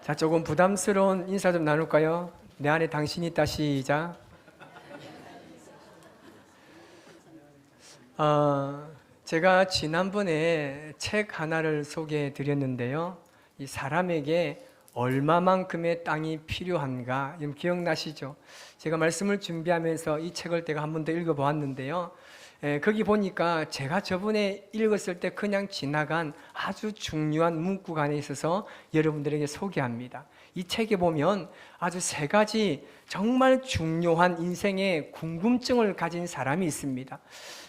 자, 조금 부담스러운 인사 좀 나눌까요? 내 안에 당신이 있다. 시작. 제가 지난번에 책 하나를 소개해 드렸는데요. 이 사람에게 얼마만큼의 땅이 필요한가, 좀 기억나시죠? 제가 말씀을 준비하면서 이 책을 제가 한 번 더 읽어보았는데요. 거기 보니까 제가 저번에 읽었을 때 그냥 지나간 아주 중요한 문구가 안에 있어서 여러분들에게 소개합니다. 이 책에 보면 아주 세 가지 정말 중요한 인생의 궁금증을 가진 사람이 있습니다.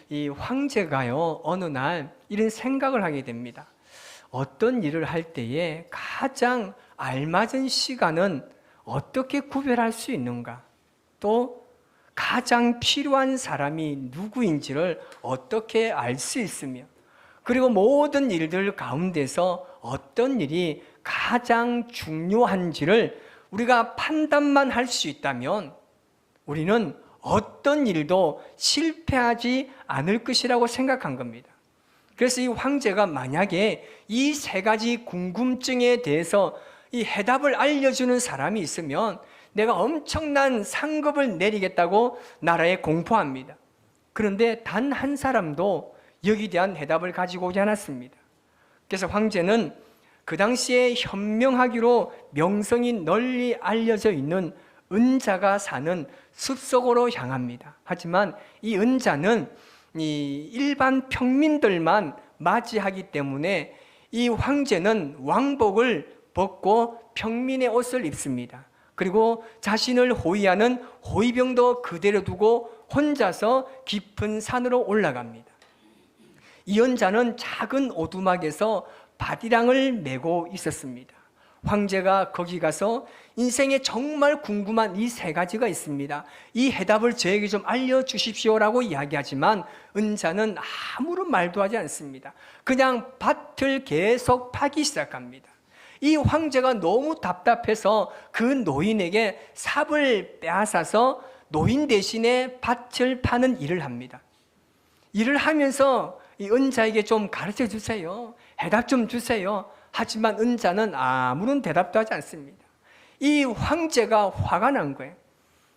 이 황제가요, 어느 날 이런 생각을 하게 됩니다. 어떤 일을 할 때에 가장 알맞은 시간은 어떻게 구별할 수 있는가? 또 가장 필요한 사람이 누구인지를 어떻게 알 수 있으며, 그리고 모든 일들 가운데서 어떤 일이 가장 중요한지를 우리가 판단만 할 수 있다면 우리는 어떤 일도 실패하지 않을 것이라고 생각한 겁니다. 그래서 이 황제가 만약에 이 세 가지 궁금증에 대해서 이 해답을 알려주는 사람이 있으면 내가 엄청난 상급을 내리겠다고 나라에 공포합니다. 그런데 단 한 사람도 여기에 대한 해답을 가지고 오지 않았습니다. 그래서 황제는 그 당시에 현명하기로 명성이 널리 알려져 있는 은자가 사는 숲속으로 향합니다. 하지만 이 은자는 이 일반 평민들만 맞이하기 때문에 이 황제는 왕복을 벗고 평민의 옷을 입습니다. 그리고 자신을 호위하는 호위병도 그대로 두고 혼자서 깊은 산으로 올라갑니다. 이 은자는 작은 오두막에서 바디랑을 메고 있었습니다. 황제가 거기 가서 인생에 정말 궁금한 이 세 가지가 있습니다. 이 해답을 저에게 좀 알려주십시오라고 이야기하지만 은자는 아무런 말도 하지 않습니다. 그냥 밭을 계속 파기 시작합니다. 이 황제가 너무 답답해서 그 노인에게 삽을 빼앗아서 노인 대신에 밭을 파는 일을 합니다. 일을 하면서 이 은자에게 좀 가르쳐 주세요. 해답 좀 주세요. 하지만 은자는 아무런 대답도 하지 않습니다. 이 황제가 화가 난 거예요.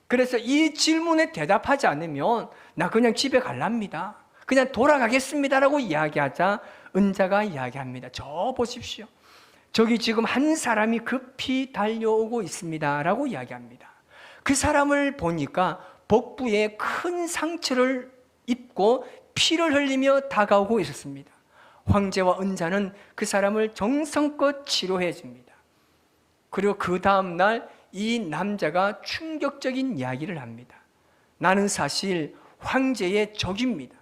그래서 이 질문에 대답하지 않으면 나 그냥 집에 갈랍니다. 그냥 돌아가겠습니다라고 이야기하자 은자가 이야기합니다. 저 보십시오. 저기 지금 한 사람이 급히 달려오고 있습니다 라고 이야기합니다. 그 사람을 보니까 복부에 큰 상처를 입고 피를 흘리며 다가오고 있었습니다. 황제와 은자는 그 사람을 정성껏 치료해 줍니다. 그리고 그 다음날 이 남자가 충격적인 이야기를 합니다. 나는 사실 황제의 적입니다.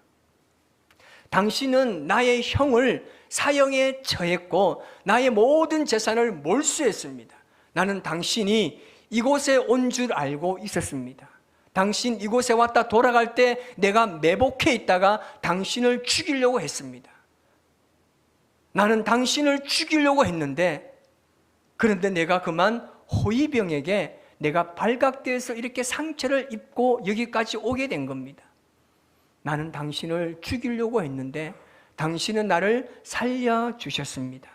당신은 나의 형을 사형에 처했고 나의 모든 재산을 몰수했습니다. 나는 당신이 이곳에 온 줄 알고 있었습니다. 당신 이곳에 왔다 돌아갈 때 내가 매복해 있다가 당신을 죽이려고 했습니다. 나는 당신을 죽이려고 했는데, 그런데 내가 그만 호위병에게 내가 발각돼서 이렇게 상처를 입고 여기까지 오게 된 겁니다. 나는 당신을 죽이려고 했는데 당신은 나를 살려주셨습니다.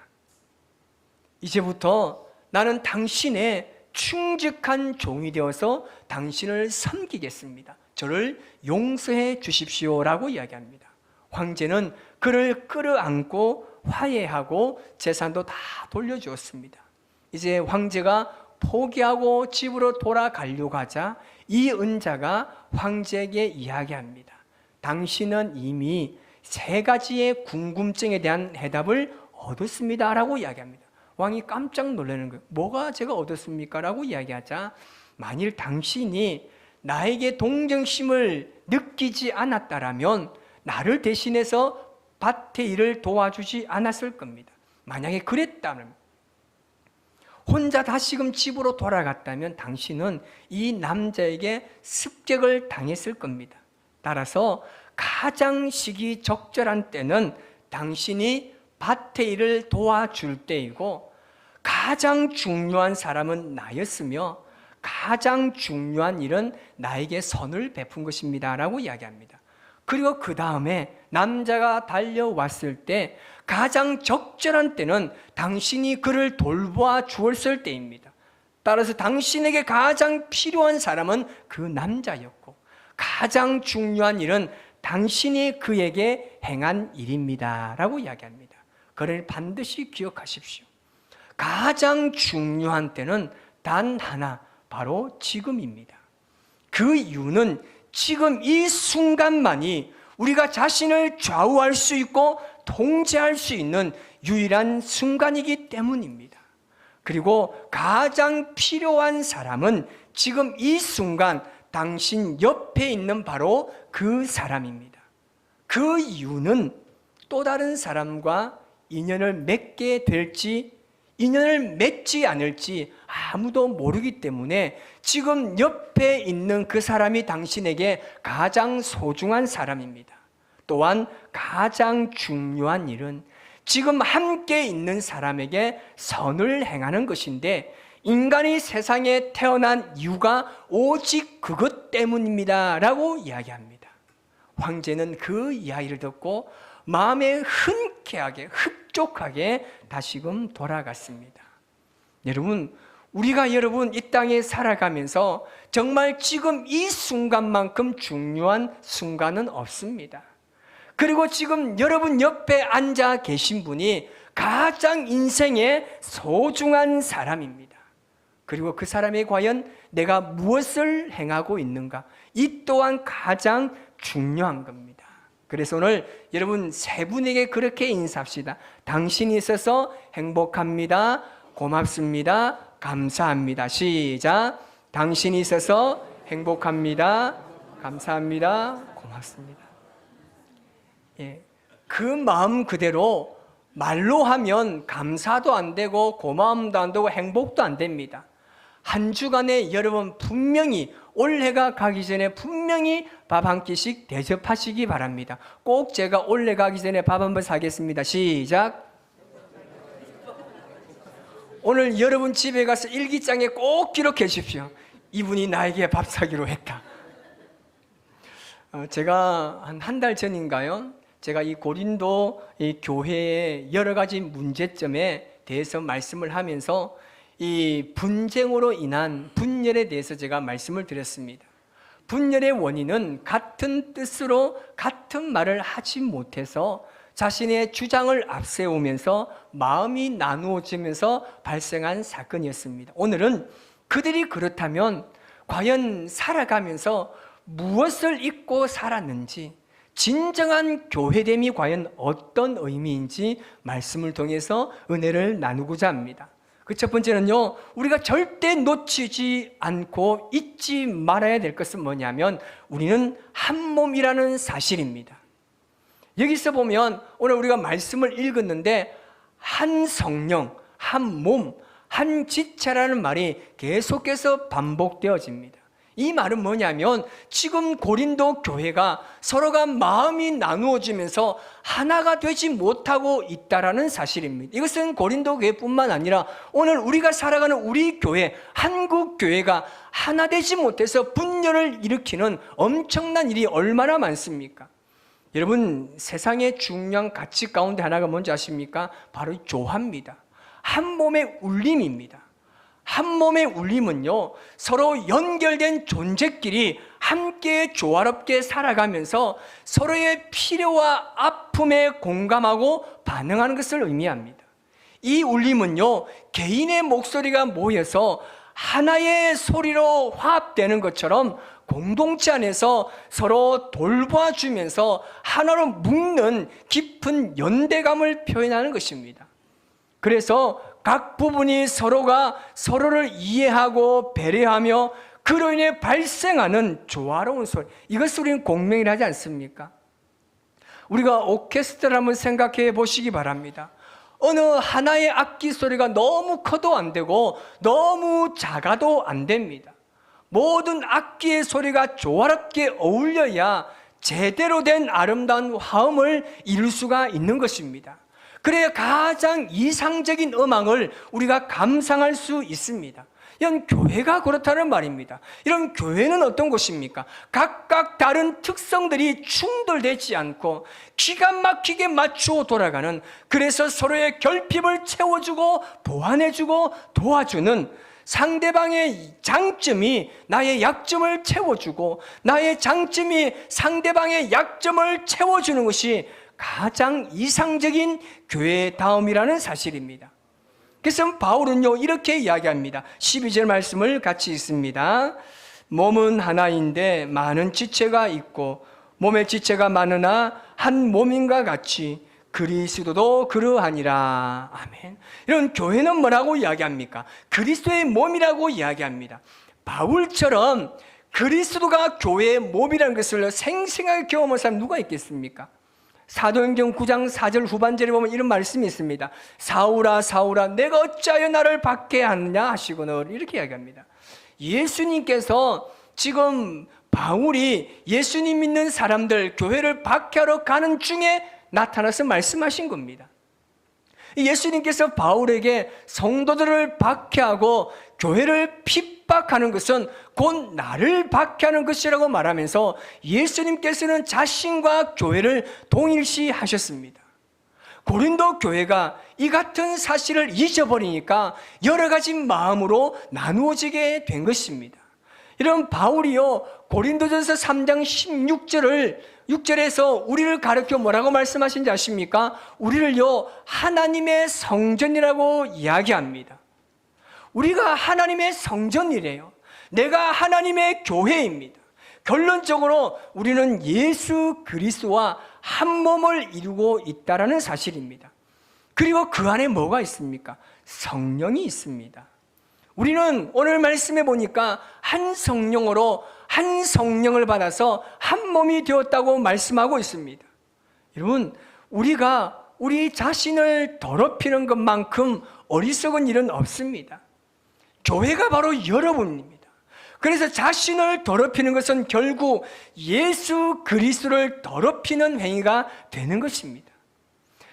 이제부터 나는 당신의 충직한 종이 되어서 당신을 섬기겠습니다. 저를 용서해 주십시오라고 이야기합니다. 황제는 그를 끌어안고 화해하고 재산도 다 돌려주었습니다. 이제 황제가 포기하고 집으로 돌아가려고 하자 이 은자가 황제에게 이야기합니다. 당신은 이미 세 가지의 궁금증에 대한 해답을 얻었습니다 라고 이야기합니다. 왕이 깜짝 놀라는 거예요. 뭐가 제가 얻었습니까? 라고 이야기하자, 만일 당신이 나에게 동정심을 느끼지 않았다라면 나를 대신해서 밭의 일을 도와주지 않았을 겁니다. 만약에 그랬다면, 혼자 다시금 집으로 돌아갔다면 당신은 이 남자에게 습격을 당했을 겁니다. 따라서 가장 시기적절한 때는 당신이 밭의 일을 도와줄 때이고, 가장 중요한 사람은 나였으며 가장 중요한 일은 나에게 선을 베푼 것입니다 라고 이야기합니다. 그리고 그 다음에 남자가 달려왔을 때 가장 적절한 때는 당신이 그를 돌보아 주었을 때입니다. 따라서 당신에게 가장 필요한 사람은 그 남자였고, 가장 중요한 일은 당신이 그에게 행한 일입니다 라고 이야기합니다. 그를 반드시 기억하십시오. 가장 중요한 때는 단 하나, 바로 지금입니다. 그 이유는 지금 이 순간만이 우리가 자신을 좌우할 수 있고 통제할 수 있는 유일한 순간이기 때문입니다. 그리고 가장 필요한 사람은 지금 이 순간 당신 옆에 있는 바로 그 사람입니다. 그 이유는 또 다른 사람과 인연을 맺게 될지 인연을 맺지 않을지 아무도 모르기 때문에 지금 옆에 있는 그 사람이 당신에게 가장 소중한 사람입니다. 또한 가장 중요한 일은 지금 함께 있는 사람에게 선을 행하는 것인데, 인간이 세상에 태어난 이유가 오직 그것 때문입니다 라고 이야기합니다. 황제는 그 이야기를 듣고 마음에 흔쾌하게 흡족하게 다시금 돌아갔습니다. 여러분, 우리가 이 땅에 살아가면서 정말 지금 이 순간만큼 중요한 순간은 없습니다. 그리고 지금 여러분 옆에 앉아 계신 분이 가장 인생의 소중한 사람입니다. 그리고 그 사람이 과연 내가 무엇을 행하고 있는가, 이 또한 가장 중요한 겁니다. 그래서 오늘 여러분 세 분에게 그렇게 인사합시다. 당신이 있어서 행복합니다. 고맙습니다. 감사합니다. 시작. 당신이 있어서 행복합니다. 감사합니다. 고맙습니다. 예, 그 마음 그대로 말로 하면 감사도 안 되고 고마움도 안 되고 행복도 안 됩니다. 한 주간에 여러분 분명히 올해가 가기 전에 분명히 밥 한 끼씩 대접하시기 바랍니다. 꼭 제가 올해 가기 전에 밥 한번 사겠습니다. 시작. 오늘 여러분 집에 가서 일기장에 꼭 기록해 주십시오. 이분이 나에게 밥 사기로 했다. 제가 한 달 전인가요? 제가 이 고린도 이 교회의 여러 가지 문제점에 대해서 말씀을 하면서 이 분쟁으로 인한 분열에 대해서 제가 말씀을 드렸습니다. 분열의 원인은 같은 뜻으로 같은 말을 하지 못해서 자신의 주장을 앞세우면서 마음이 나누어지면서 발생한 사건이었습니다. 오늘은 그들이 그렇다면 과연 살아가면서 무엇을 잊고 살았는지, 진정한 교회됨이 과연 어떤 의미인지 말씀을 통해서 은혜를 나누고자 합니다. 그 첫 번째는요, 우리가 절대 놓치지 않고 잊지 말아야 될 것은 뭐냐면 우리는 한 몸이라는 사실입니다. 여기서 보면 오늘 우리가 말씀을 읽었는데 한 성령, 한 몸, 한 지체라는 말이 계속해서 반복되어집니다. 이 말은 뭐냐면 지금 고린도 교회가 서로가 마음이 나누어지면서 하나가 되지 못하고 있다라는 사실입니다. 이것은 고린도 교회뿐만 아니라 오늘 우리가 살아가는 우리 교회, 한국 교회가 하나 되지 못해서 분열을 일으키는 엄청난 일이 얼마나 많습니까? 여러분, 세상의 중요한 가치 가운데 하나가 뭔지 아십니까? 바로 조화입니다. 한 몸의 울림입니다. 한 몸의 울림은요, 서로 연결된 존재끼리 함께 조화롭게 살아가면서 서로의 필요와 아픔에 공감하고 반응하는 것을 의미합니다. 이 울림은요, 개인의 목소리가 모여서 하나의 소리로 화합되는 것처럼 공동체 안에서 서로 돌봐주면서 하나로 묶는 깊은 연대감을 표현하는 것입니다. 그래서 각 부분이 서로가 서로를 이해하고 배려하며 그로 인해 발생하는 조화로운 소리, 이것을 우리는 공명이라 하지 않습니까? 우리가 오케스트라를 한번 생각해 보시기 바랍니다. 어느 하나의 악기 소리가 너무 커도 안 되고 너무 작아도 안 됩니다. 모든 악기의 소리가 조화롭게 어울려야 제대로 된 아름다운 화음을 이룰 수가 있는 것입니다. 그래야 가장 이상적인 음악을 우리가 감상할 수 있습니다. 이런 교회가 그렇다는 말입니다. 이런 교회는 어떤 곳입니까? 각각 다른 특성들이 충돌되지 않고 기가 막히게 맞추어 돌아가는, 그래서 서로의 결핍을 채워주고 보완해주고 도와주는, 상대방의 장점이 나의 약점을 채워주고 나의 장점이 상대방의 약점을 채워주는 것이 가장 이상적인 교회다움이라는 사실입니다. 그래서 바울은요 이렇게 이야기합니다. 12절 말씀을 같이 읽습니다. 몸은 하나인데 많은 지체가 있고 몸의 지체가 많으나 한 몸인가 같이 그리스도도 그러하니라. 아멘. 이런 교회는 뭐라고 이야기합니까? 그리스도의 몸이라고 이야기합니다. 바울처럼 그리스도가 교회의 몸이라는 것을 생생하게 경험한 사람 누가 있겠습니까? 사도행전 9장 4절 후반절에 보면 이런 말씀이 있습니다. 사울아 사울아 내가 어찌하여 나를 박해하느냐 하시거늘, 이렇게 이야기합니다. 예수님께서 지금 바울이 예수님 믿는 사람들 교회를 박해하러 가는 중에 나타나서 말씀하신 겁니다. 예수님께서 바울에게 성도들을 박해하고 교회를 핍박하는 것은 곧 나를 박해하는 것이라고 말하면서 예수님께서는 자신과 교회를 동일시하셨습니다. 고린도 교회가 이 같은 사실을 잊어버리니까 여러 가지 마음으로 나누어지게 된 것입니다. 이런 바울이요 고린도전서 3장 6절에서 우리를 가르쳐 뭐라고 말씀하신지 아십니까? 우리를요 하나님의 성전이라고 이야기합니다. 우리가 하나님의 성전이래요. 내가 하나님의 교회입니다. 결론적으로 우리는 예수 그리스도와 한 몸을 이루고 있다는 사실입니다. 그리고 그 안에 뭐가 있습니까? 성령이 있습니다. 우리는 오늘 말씀해 보니까 한 성령으로 한 성령을 받아서 한 몸이 되었다고 말씀하고 있습니다. 여러분, 우리가 우리 자신을 더럽히는 것만큼 어리석은 일은 없습니다. 교회가 바로 여러분입니다. 그래서 자신을 더럽히는 것은 결국 예수 그리스도를 더럽히는 행위가 되는 것입니다.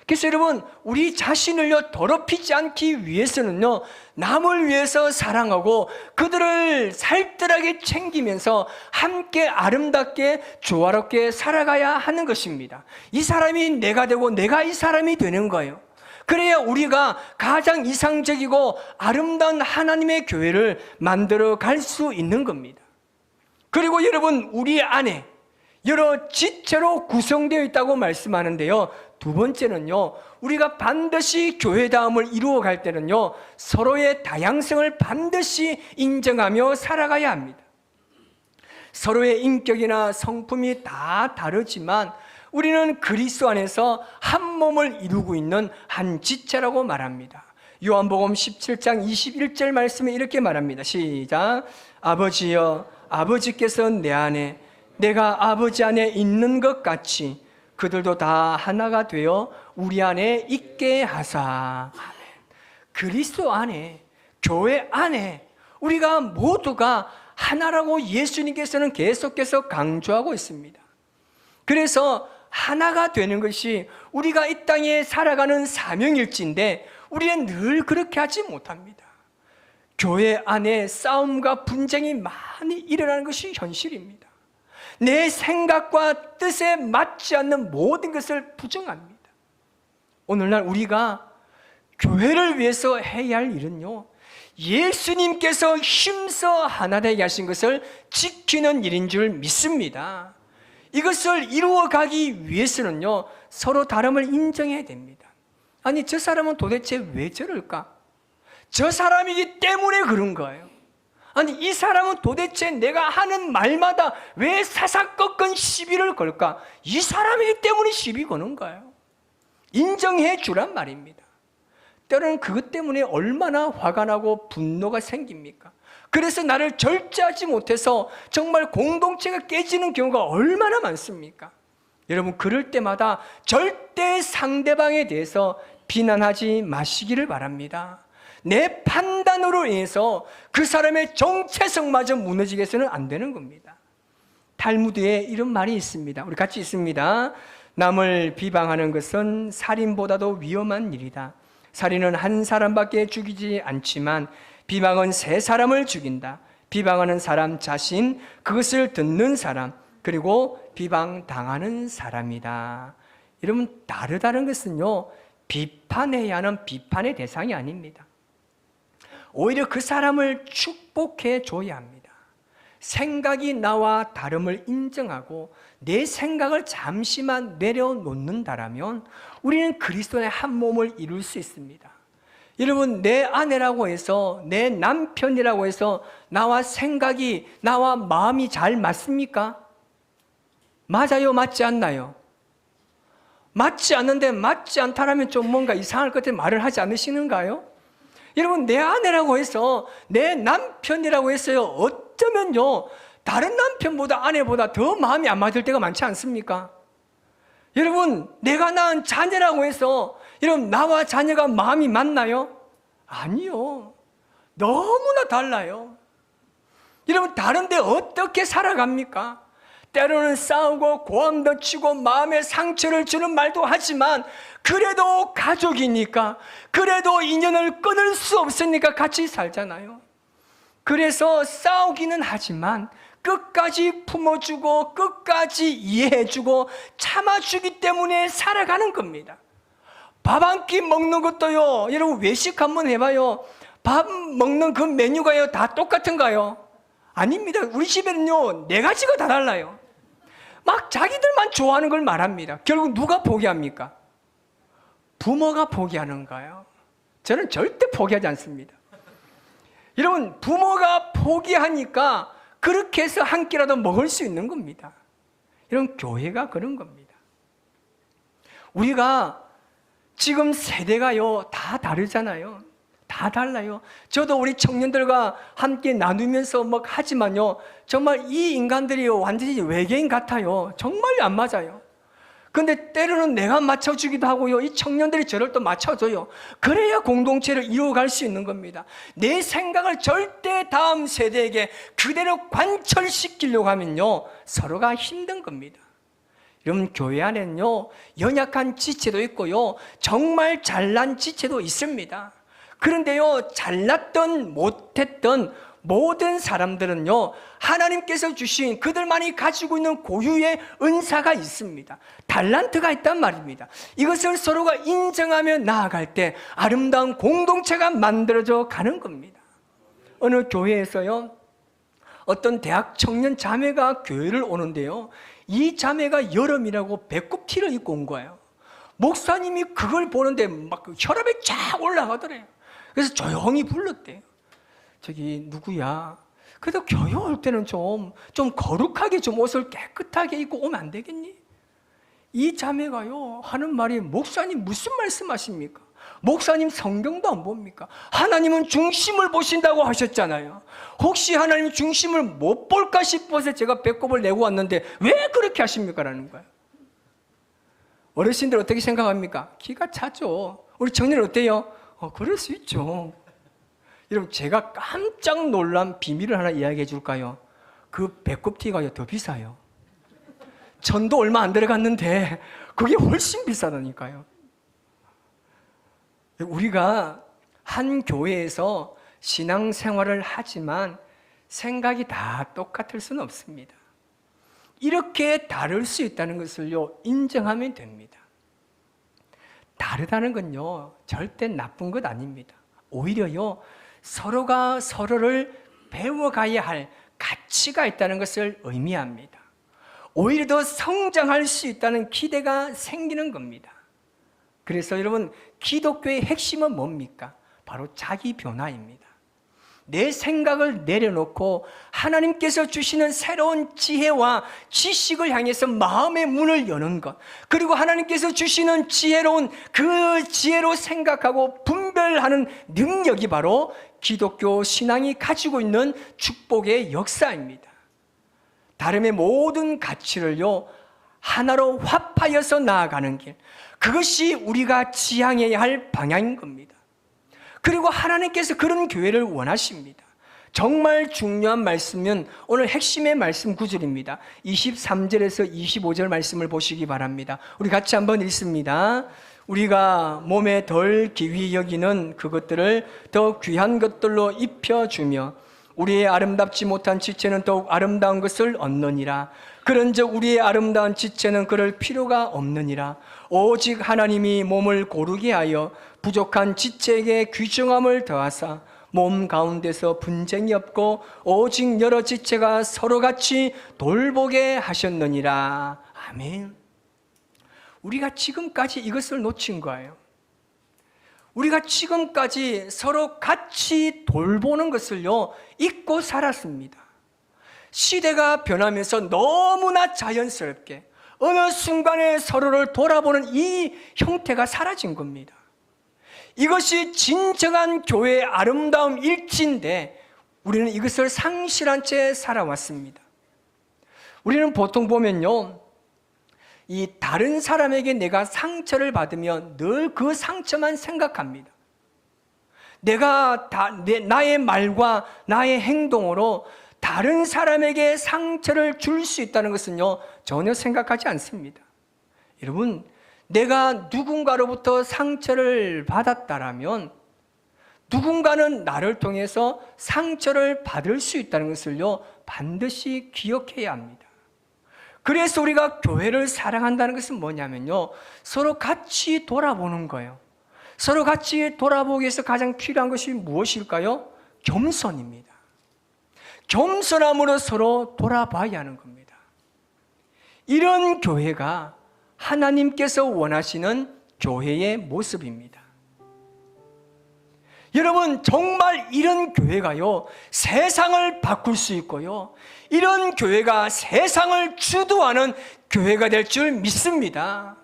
그래서 여러분, 우리 자신을요 더럽히지 않기 위해서는요 남을 위해서 사랑하고 그들을 살뜰하게 챙기면서 함께 아름답게 조화롭게 살아가야 하는 것입니다. 이 사람이 내가 되고 내가 이 사람이 되는 거예요. 그래야 우리가 가장 이상적이고 아름다운 하나님의 교회를 만들어 갈 수 있는 겁니다. 그리고 여러분, 우리 안에 여러 지체로 구성되어 있다고 말씀하는데요, 두 번째는요, 우리가 반드시 교회다움을 이루어 갈 때는요 서로의 다양성을 반드시 인정하며 살아가야 합니다. 서로의 인격이나 성품이 다 다르지만 우리는 그리스도 안에서 한 몸을 이루고 있는 한 지체라고 말합니다. 요한복음 17장 21절 말씀에 이렇게 말합니다. 시작. 아버지여, 아버지께서 내 안에 내가 아버지 안에 있는 것 같이 그들도 다 하나가 되어 우리 안에 있게 하사. 아멘. 그리스도 안에, 교회 안에 우리가 모두가 하나라고 예수님께서는 계속해서 강조하고 있습니다. 그래서 하나가 되는 것이 우리가 이 땅에 살아가는 사명일지인데 우리는 늘 그렇게 하지 못합니다. 교회 안에 싸움과 분쟁이 많이 일어나는 것이 현실입니다. 내 생각과 뜻에 맞지 않는 모든 것을 부정합니다. 오늘날 우리가 교회를 위해서 해야 할 일은요, 예수님께서 힘써 하나 되게 하신 것을 지키는 일인 줄 믿습니다. 이것을 이루어 가기 위해서는요 서로 다름을 인정해야 됩니다. 아니, 저 사람은 도대체 왜 저럴까? 저 사람이기 때문에 그런 거예요. 아니, 이 사람은 도대체 내가 하는 말마다 왜 사사건건 시비를 걸까? 이 사람이기 때문에 시비 거는 거예요. 인정해 주란 말입니다. 때로는 그것 때문에 얼마나 화가 나고 분노가 생깁니까? 그래서 나를 절제하지 못해서 정말 공동체가 깨지는 경우가 얼마나 많습니까? 여러분, 그럴 때마다 절대 상대방에 대해서 비난하지 마시기를 바랍니다. 내 판단으로 인해서 그 사람의 정체성마저 무너지게 해서는 안 되는 겁니다. 탈무드에 이런 말이 있습니다. 우리 같이 있습니다. 남을 비방하는 것은 살인보다도 위험한 일이다. 살인은 한 사람밖에 죽이지 않지만 비방은 세 사람을 죽인다. 비방하는 사람 자신, 그것을 듣는 사람, 그리고 비방당하는 사람이다. 여러분, 다르다는 것은요, 비판해야 하는 비판의 대상이 아닙니다. 오히려 그 사람을 축복해 줘야 합니다. 생각이 나와 다름을 인정하고 내 생각을 잠시만 내려놓는다라면 우리는 그리스도의 한 몸을 이룰 수 있습니다. 여러분, 내 아내라고 해서, 내 남편이라고 해서 나와 생각이, 나와 마음이 잘 맞습니까? 맞아요, 맞지 않나요? 맞지 않는데 맞지 않다라면 좀 뭔가 이상할 것 같아 말을 하지 않으시는가요? 여러분, 내 아내라고 해서, 내 남편이라고 해서요, 어쩌면요, 다른 남편보다 아내보다 더 마음이 안 맞을 때가 많지 않습니까? 여러분, 내가 낳은 자녀라고 해서 여러분, 나와 자녀가 마음이 맞나요? 아니요. 너무나 달라요. 여러분, 다른데 어떻게 살아갑니까? 때로는 싸우고 고함도 치고 마음에 상처를 주는 말도 하지만 그래도 가족이니까, 그래도 인연을 끊을 수 없으니까 같이 살잖아요. 그래서 싸우기는 하지만 끝까지 품어주고 끝까지 이해해주고 참아주기 때문에 살아가는 겁니다. 밥 한 끼 먹는 것도요, 여러분 외식 한번 해봐요. 밥 먹는 그 메뉴가요 다 똑같은가요? 아닙니다. 우리 집에는요 4가지가 다 달라요. 막 자기들만 좋아하는 걸 말합니다. 결국 누가 포기합니까? 부모가 포기하는가요? 저는 절대 포기하지 않습니다. 여러분, 부모가 포기하니까 그렇게 해서 한 끼라도 먹을 수 있는 겁니다. 여러분, 교회가 그런 겁니다. 우리가 지금 세대가요 다 다르잖아요. 다 달라요. 저도 우리 청년들과 함께 나누면서 뭐 하지만요, 정말 이 인간들이 완전히 외계인 같아요. 정말 안 맞아요. 근데 때로는 내가 맞춰주기도 하고요, 이 청년들이 저를 또 맞춰줘요. 그래야 공동체를 이루어갈 수 있는 겁니다. 내 생각을 절대 다음 세대에게 그대로 관철시키려고 하면요 서로가 힘든 겁니다. 여러분, 교회 안에는요 연약한 지체도 있고요, 정말 잘난 지체도 있습니다. 그런데요, 잘났던 못했던 모든 사람들은요 하나님께서 주신 그들만이 가지고 있는 고유의 은사가 있습니다. 달란트가 있단 말입니다. 이것을 서로가 인정하며 나아갈 때 아름다운 공동체가 만들어져 가는 겁니다. 어느 교회에서요 어떤 대학 청년 자매가 교회를 오는데요, 이 자매가 여름이라고 배꼽 티를 입고 온 거예요. 목사님이 그걸 보는데 막 혈압이 쫙 올라가더래요. 그래서 조용히 불렀대요. 저기 누구야? 그래도 교회 올 때는 좀 거룩하게 좀 옷을 깨끗하게 입고 오면 안 되겠니? 이 자매가요 하는 말이, 목사님 무슨 말씀하십니까? 목사님 성경도 안 봅니까? 하나님은 중심을 보신다고 하셨잖아요. 혹시 하나님 중심을 못 볼까 싶어서 제가 배꼽을 내고 왔는데 왜 그렇게 하십니까? 라는 거예요. 어르신들 어떻게 생각합니까? 기가 차죠. 우리 청년 어때요? 그럴 수 있죠. 여러분, 제가 깜짝 놀란 비밀을 하나 이야기해 줄까요? 그 배꼽티가 더 비싸요. 천도 얼마 안 들어갔는데 그게 훨씬 비싸다니까요. 우리가 한 교회에서 신앙생활을 하지만 생각이 다 똑같을 수는 없습니다. 이렇게 다를 수 있다는 것을요 인정하면 됩니다. 다르다는 건요 절대 나쁜 것 아닙니다. 오히려요 서로가 서로를 배워가야 할 가치가 있다는 것을 의미합니다. 오히려 더 성장할 수 있다는 기대가 생기는 겁니다. 그래서 여러분, 기독교의 핵심은 뭡니까? 바로 자기 변화입니다. 내 생각을 내려놓고 하나님께서 주시는 새로운 지혜와 지식을 향해서 마음의 문을 여는 것, 그리고 하나님께서 주시는 지혜로운 그 지혜로 생각하고 분별하는 능력이 바로 기독교 신앙이 가지고 있는 축복의 역사입니다. 다름의 모든 가치를요 하나로 합하여서 나아가는 길, 그것이 우리가 지향해야 할 방향인 겁니다. 그리고 하나님께서 그런 교회를 원하십니다. 정말 중요한 말씀은 오늘 핵심의 말씀 구절입니다. 23절에서 25절 말씀을 보시기 바랍니다. 우리 같이 한번 읽습니다. 우리가 몸에 덜 귀히 여기는 그것들을 더 귀한 것들로 입혀주며 우리의 아름답지 못한 지체는 더욱 아름다운 것을 얻느니라. 그런즉 우리의 아름다운 지체는 그럴 필요가 없느니라. 오직 하나님이 몸을 고르게 하여 부족한 지체에게 귀중함을 더하사 몸 가운데서 분쟁이 없고 오직 여러 지체가 서로 같이 돌보게 하셨느니라. 아멘. 우리가 지금까지 이것을 놓친 거예요. 우리가 지금까지 서로 같이 돌보는 것을요 잊고 살았습니다. 시대가 변하면서 너무나 자연스럽게 어느 순간에 서로를 돌아보는 이 형태가 사라진 겁니다. 이것이 진정한 교회의 아름다움 일치인데 우리는 이것을 상실한 채 살아왔습니다. 우리는 보통 보면요, 이 다른 사람에게 내가 상처를 받으면 늘 그 상처만 생각합니다. 내가 나의 말과 나의 행동으로 다른 사람에게 상처를 줄 수 있다는 것은요 전혀 생각하지 않습니다. 여러분, 내가 누군가로부터 상처를 받았다라면 누군가는 나를 통해서 상처를 받을 수 있다는 것을요 반드시 기억해야 합니다. 그래서 우리가 교회를 사랑한다는 것은 뭐냐면요, 서로 같이 돌아보는 거예요. 서로 같이 돌아보기 위해서 가장 필요한 것이 무엇일까요? 겸손입니다. 겸손함으로 서로 돌아봐야 하는 겁니다. 이런 교회가 하나님께서 원하시는 교회의 모습입니다. 여러분, 정말 이런 교회가요 세상을 바꿀 수 있고요, 이런 교회가 세상을 주도하는 교회가 될 줄 믿습니다.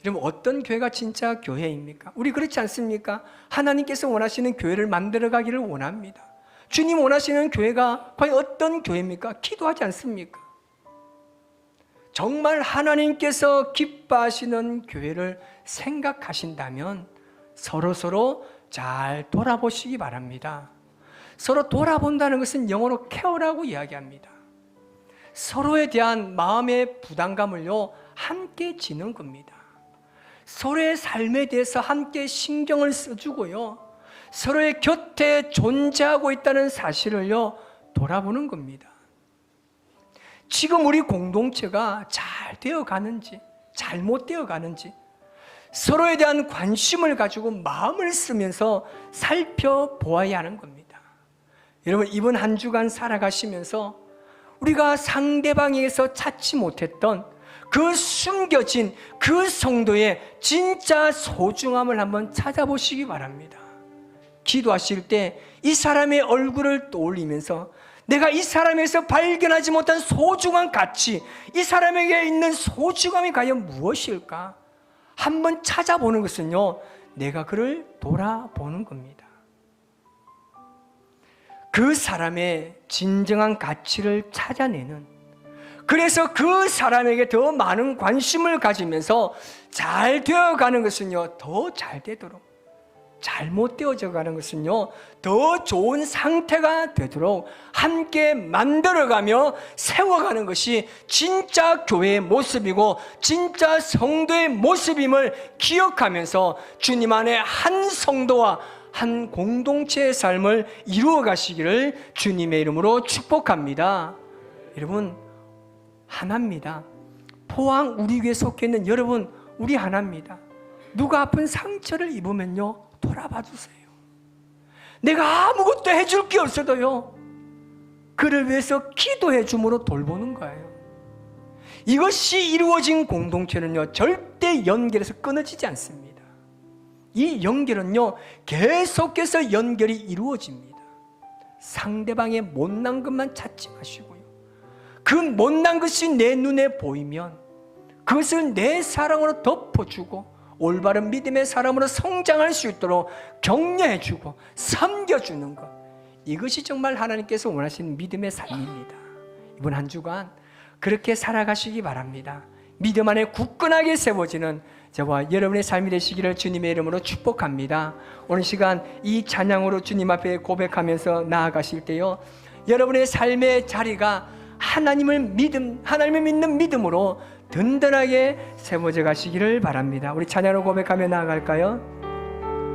여러분, 어떤 교회가 진짜 교회입니까? 우리 그렇지 않습니까? 하나님께서 원하시는 교회를 만들어가기를 원합니다. 주님 원하시는 교회가 과연 어떤 교회입니까? 기도하지 않습니까? 정말 하나님께서 기뻐하시는 교회를 생각하신다면 서로 잘 돌아보시기 바랍니다. 서로 돌아본다는 것은 영어로 케어라고 이야기합니다. 서로에 대한 마음의 부담감을요 함께 지는 겁니다. 서로의 삶에 대해서 함께 신경을 써주고요, 서로의 곁에 존재하고 있다는 사실을요 돌아보는 겁니다. 지금 우리 공동체가 잘 되어가는지 잘못되어 가는지 서로에 대한 관심을 가지고 마음을 쓰면서 살펴보아야 하는 겁니다. 여러분, 이번 한 주간 살아가시면서 우리가 상대방에게서 찾지 못했던 그 숨겨진 그 성도의 진짜 소중함을 한번 찾아보시기 바랍니다. 기도하실 때 이 사람의 얼굴을 떠올리면서 내가 이 사람에서 발견하지 못한 소중한 가치, 이 사람에게 있는 소중함이 과연 무엇일까? 한번 찾아보는 것은요 내가 그를 돌아보는 겁니다. 그 사람의 진정한 가치를 찾아내는, 그래서 그 사람에게 더 많은 관심을 가지면서 잘 되어가는 것은요 더 잘 되도록, 잘못되어져 가는 것은요 더 좋은 상태가 되도록 함께 만들어가며 세워가는 것이 진짜 교회의 모습이고 진짜 성도의 모습임을 기억하면서 주님 안에 한 성도와 한 공동체의 삶을 이루어 가시기를 주님의 이름으로 축복합니다. 여러분, 하나입니다. 포항 우리 교회에 속해 있는 여러분, 우리 하나입니다. 누가 아픈 상처를 입으면요 돌아봐 주세요. 내가 아무것도 해줄 게 없어도요 그를 위해서 기도해 줌으로 돌보는 거예요. 이것이 이루어진 공동체는요 절대 연결해서 끊어지지 않습니다. 이 연결은요 계속해서 연결이 이루어집니다. 상대방의 못난 것만 찾지 마시고요, 그 못난 것이 내 눈에 보이면 그것을 내 사랑으로 덮어주고 올바른 믿음의 사람으로 성장할 수 있도록 격려해주고 섬겨주는 것, 이것이 정말 하나님께서 원하시는 믿음의 삶입니다. 이번 한 주간 그렇게 살아가시기 바랍니다. 믿음 안에 굳건하게 세워지는 저와 여러분의 삶이 되시기를 주님의 이름으로 축복합니다. 오늘 시간 이 찬양으로 주님 앞에 고백하면서 나아가실 때요 여러분의 삶의 자리가 하나님을 믿는 믿음으로 든든하게 세워져 가시기를 바랍니다. 우리 찬양으로 고백하며 나아갈까요?